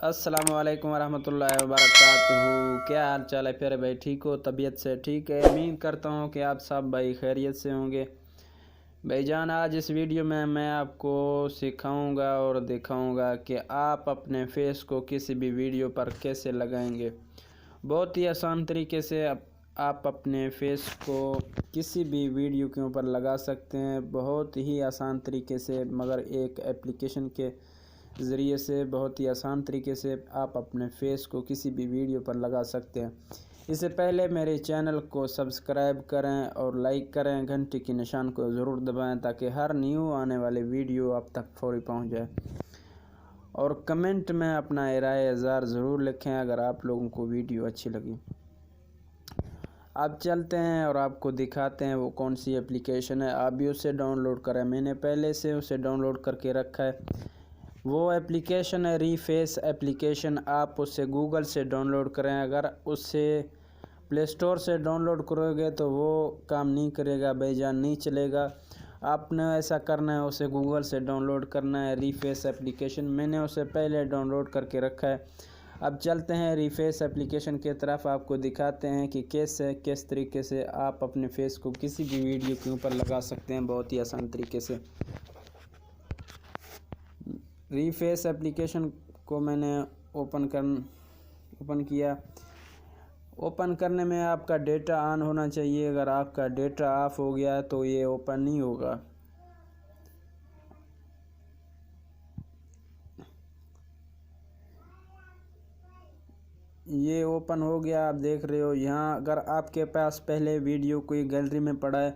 अस्सलामुअलैकुम वरहमतुल्लाहि वबरकातुहू। क्या हाल चाल है प्यारे भाई, ठीक हो? तबीयत से ठीक है? उम्मीद करता हूँ कि आप सब भाई खैरियत से होंगे। भाईजान, आज इस वीडियो में मैं आपको सिखाऊंगा और दिखाऊंगा कि आप अपने फेस को किसी भी वीडियो पर कैसे लगाएंगे। बहुत ही आसान तरीके से आप अपने फेस को किसी भी वीडियो के ऊपर लगा सकते हैं, बहुत ही आसान तरीके से, मगर एक एप्लीकेशन के ज़रिए से बहुत ही आसान तरीके से आप अपने फेस को किसी भी वीडियो पर लगा सकते हैं। इससे पहले मेरे चैनल को सब्सक्राइब करें और लाइक करें, घंटी के निशान को ज़रूर दबाएं ताकि हर न्यू आने वाले वीडियो आप तक फौरी पहुंच जाए। और कमेंट में अपना राय इज़हार ज़रूर लिखें अगर आप लोगों को वीडियो अच्छी लगी। अब चलते हैं और आपको दिखाते हैं वो कौन सी एप्लीकेशन है, आप भी उसे डाउनलोड करें। मैंने पहले से उसे डाउनलोड करके रखा है। वो एप्लीकेशन है रीफेस एप्लीकेशन। आप उसे गूगल से डाउनलोड करें। अगर उससे प्ले स्टोर से डाउनलोड करोगे तो वो काम नहीं करेगा भाईजान, नहीं चलेगा। आपने ऐसा करना है, उसे गूगल से डाउनलोड करना है रीफेस एप्लीकेशन। मैंने उसे पहले डाउनलोड करके रखा है। अब चलते हैं रीफेस एप्लीकेशन की तरफ, आपको दिखाते हैं कि किस तरीके से आप अपने फेस को किसी भी वीडियो के ऊपर लगा सकते हैं, बहुत ही आसान तरीके से। रीफेस एप्लीकेशन को मैंने ओपन किया। ओपन करने में आपका डेटा ऑन होना चाहिए। अगर आपका डेटा ऑफ हो गया तो ये ओपन नहीं होगा। ये ओपन हो गया, आप देख रहे हो यहाँ। अगर आपके पास पहले वीडियो कोई गैलरी में पड़ा है,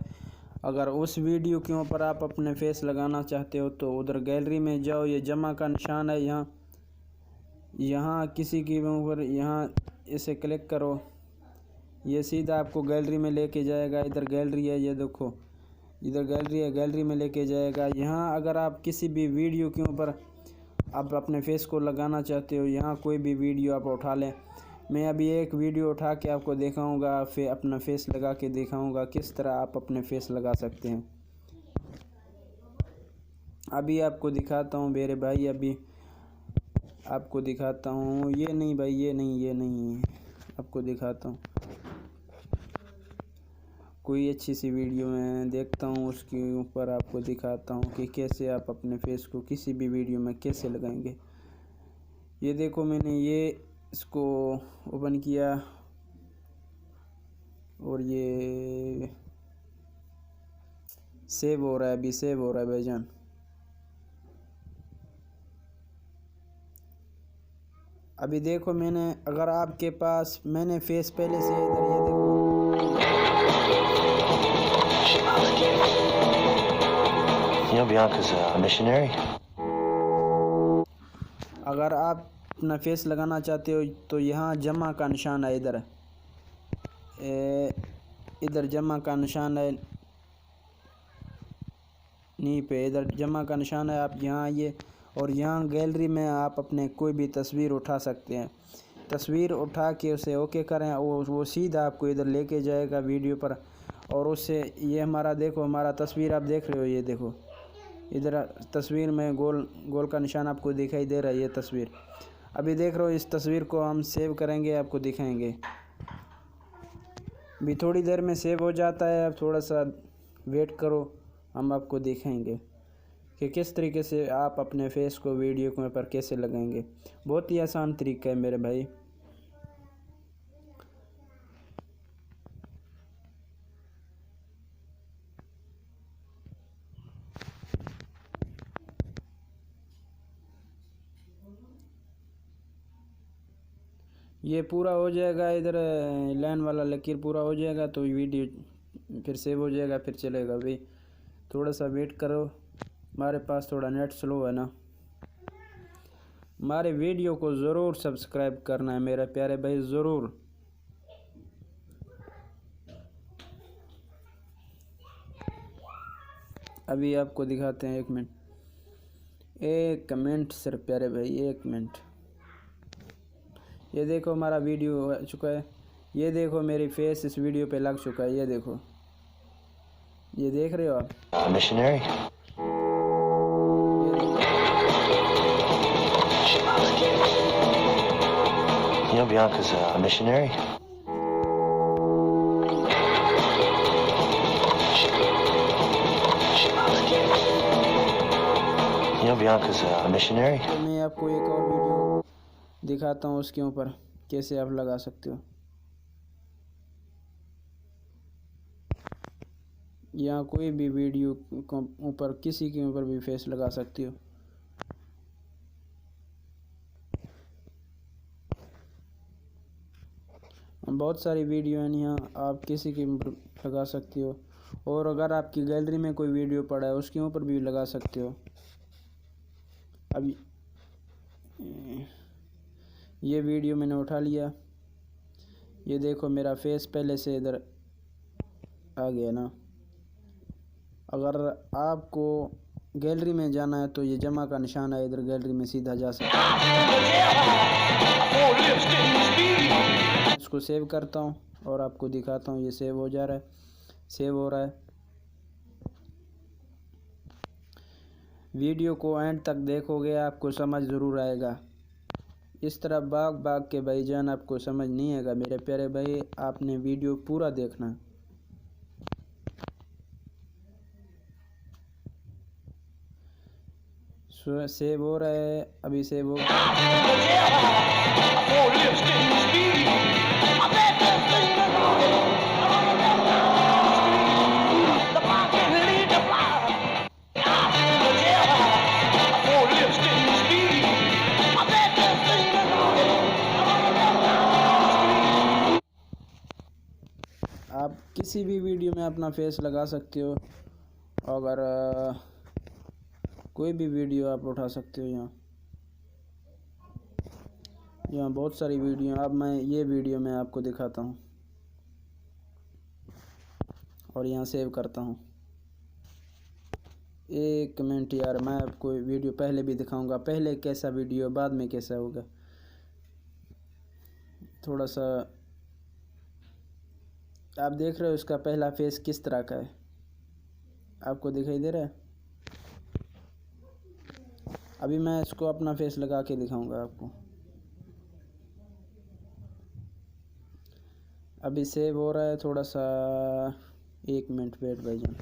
अगर उस वीडियो के ऊपर आप अपने फेस लगाना चाहते हो तो उधर गैलरी में जाओ, ये जमा का निशान है यहाँ किसी के ऊपर, यहाँ इसे क्लिक करो, ये सीधा आपको गैलरी में लेके जाएगा। इधर गैलरी है, ये देखो इधर गैलरी है, गैलरी में लेके जाएगा। यहाँ अगर आप किसी भी वीडियो के ऊपर आप अपने फेस को लगाना चाहते हो, यहाँ कोई भी वीडियो आप उठा लें। मैं अभी एक वीडियो उठा के आपको दिखाऊंगा, फिर अपना फेस लगा के दिखाऊंगा किस तरह आप अपने फेस लगा सकते हैं। अभी आपको दिखाता हूँ मेरे भाई, अभी आपको दिखाता हूँ। ये नहीं भाई, ये नहीं, आपको दिखाता हूँ। कोई अच्छी सी वीडियो मैं देखता हूँ, उसके ऊपर आपको दिखाता हूँ कि कैसे आप अपने फेस को किसी भी वीडियो में कैसे लगाएंगे। ये देखो, मैंने इसको ओपन किया और ये सेव हो रहा है, अभी सेव हो रहा है भाईजान। अभी देखो, अगर आपके पास मैंने फेस पहले से इधर, ये देखो Bianca's a missionary. अगर आप अपना फेस लगाना चाहते हो तो यहाँ जमा का निशान है, इधर जमा का निशान है नी पे, इधर जमा का निशान है। आप यहाँ आइए और यहाँ गैलरी में आप अपने कोई भी तस्वीर उठा सकते हैं। तस्वीर उठा के उसे ओके करें, वो सीधा आपको इधर लेके जाएगा वीडियो पर। और उससे ये हमारा देखो, हमारा तस्वीर आप देख रहे हो, ये देखो इधर तस्वीर में गोल का निशान आपको दिखाई दे रहा है, ये तस्वीर अभी देख रहे हो। इस तस्वीर को हम सेव करेंगे, आपको दिखाएंगे। भी थोड़ी देर में सेव हो जाता है, अब थोड़ा सा वेट करो, हम आपको दिखाएंगे कि किस तरीके से आप अपने फेस को वीडियो के ऊपर कैसे लगाएंगे। बहुत ही आसान तरीका है मेरे भाई। ये पूरा हो जाएगा, इधर लाइन वाला लकीर पूरा हो जाएगा तो वीडियो फिर सेव हो जाएगा, फिर चलेगा। भाई थोड़ा सा वेट करो, हमारे पास थोड़ा नेट स्लो है ना। हमारे वीडियो को ज़रूर सब्सक्राइब करना है मेरे प्यारे भाई, ज़रूर। अभी आपको दिखाते हैं, एक मिनट सिर्फ प्यारे भाई, 1 मिनट। ये देखो हमारा वीडियो हो चुका है, ये देखो मेरी फेस इस वीडियो पे लग चुका है, ये देखो, ये देख रहे हो आप। Missionary. ये देखो। You know, Bianca's a missionary. You know, Bianca's a missionary. तो मैं आपको एक और वीडियो दिखाता हूँ उसके ऊपर कैसे आप लगा सकते हो। यहाँ कोई भी वीडियो को ऊपर किसी के ऊपर भी फेस लगा सकती हो। बहुत सारी वीडियो हैं यहाँ, आप किसी के ऊपर लगा सकते हो। और अगर आपकी गैलरी में कोई वीडियो पड़ा है उसके ऊपर भी लगा सकते हो। अब ये वीडियो मैंने उठा लिया, ये देखो मेरा फेस पहले से इधर आ गया ना। अगर आपको गैलरी में जाना है तो ये जमा का निशान है, इधर गैलरी में सीधा जा सकते हैं। इसको सेव करता हूँ और आपको दिखाता हूँ, ये सेव हो जा रहा है, सेव हो रहा है। वीडियो को एंड तक देखोगे आपको समझ ज़रूर आएगा। इस तरह भाग भाग के भाईजान आपको समझ नहीं आएगा मेरे प्यारे भाई, आपने वीडियो पूरा देखना। सेव हो रहा है, अभी सेव हो आप किसी भी वीडियो में अपना फेस लगा सकते हो। अगर कोई भी वीडियो आप उठा सकते हो। यहाँ बहुत सारी वीडियो। अब मैं ये वीडियो में आपको दिखाता हूँ और यहाँ सेव करता हूँ। एक मिनट यार, मैं आपको वीडियो पहले भी दिखाऊंगा, पहले कैसा वीडियो बाद में कैसा होगा। थोड़ा सा आप देख रहे हो इसका पहला फेस किस तरह का है, आपको दिखाई दे रहा है। अभी मैं इसको अपना फेस लगा के दिखाऊंगा आपको। अभी सेव हो रहा है, थोड़ा सा 1 मिनट वेट भाईजान।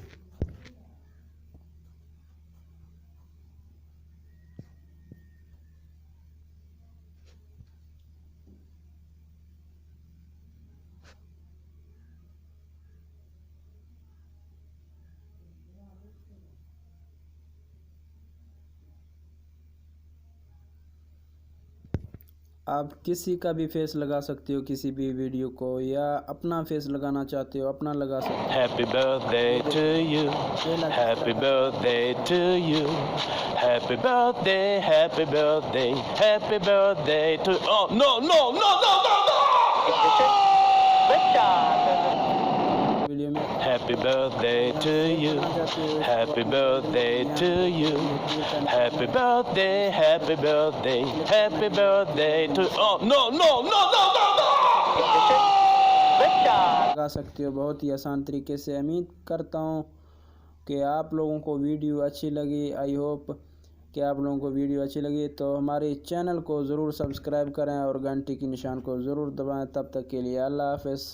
आप किसी का भी फेस लगा सकते हो किसी भी वीडियो को, या अपना फेस लगाना चाहते हो अपना लगा सकते हो। Happy birthday to you. Happy birthday to you. Happy birthday, happy birthday, happy birthday to. Oh no no no no no no! Video में Happy birthday to you. Happy birthday to you. Happy birthday, happy birthday, happy birthday to. Oh no no no no no no! लगा सकते हो बहुत ही आसान तरीके से। उम्मीद करता हूँ कि आप लोगों को वीडियो अच्छी लगी। आई होप कि आप लोगों को वीडियो अच्छी लगी, तो हमारे चैनल को ज़रूर सब्सक्राइब करें और घंटी की निशान को ज़रूर दबाएं। तब तक के लिए अल्लाह हाफ़िज़।